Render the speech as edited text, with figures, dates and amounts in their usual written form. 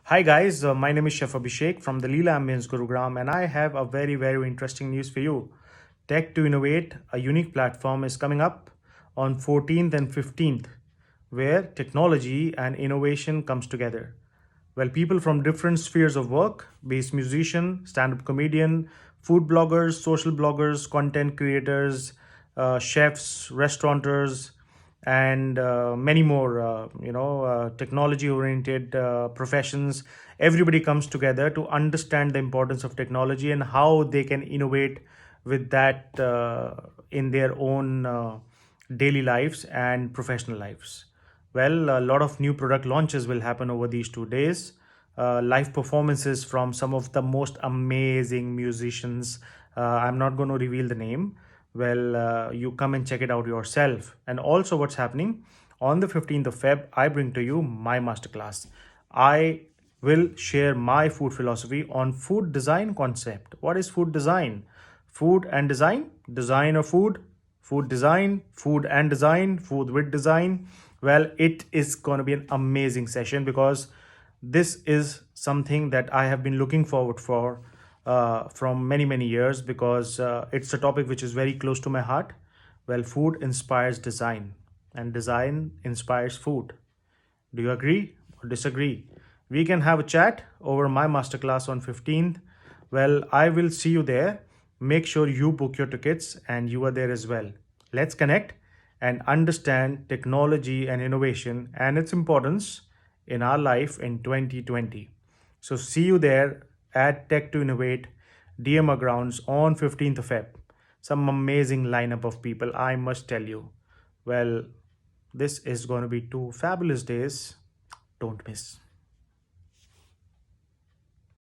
Hi guys, my name is Chef Abhishek from the Leela Ambience Gurugram, and I have a very interesting news for you. Tech to Innovate, a unique platform, is coming up on 14th and 15th, where technology and innovation comes together. Well, people from different spheres of work, be it musician, stand-up comedian, food bloggers, social bloggers, content creators, chefs, restaurateurs, and many more technology oriented professions. Everybody comes together to understand the importance of technology and how they can innovate with that in their own daily lives and professional lives. Well, a lot of new product launches will happen over these 2 days. Live performances from some of the most amazing musicians. I'm not going to reveal the name. Well, you come and check it out yourself. And also, what's happening on the 15th of Feb, I bring to you my masterclass. I will share my food philosophy on food design concept. What is food design? Food and design, design of food, food design, food and design, food with design. Well, it is going to be an amazing session because this is something that I have been looking forward for from many years because it's a topic which is very close to my heart. Well, food inspires design and design inspires food. Do you agree or disagree? We can have a chat over my masterclass on 15th. Well, I will see you there. Make sure you book your tickets and you are there as well. Let's connect and understand technology and innovation and its importance in our life in 2020. So see you there at Tech to Innovate DMR grounds on 15th of Feb. Some amazing lineup of people, I must tell you. Well, this is going to be two fabulous days. Don't miss.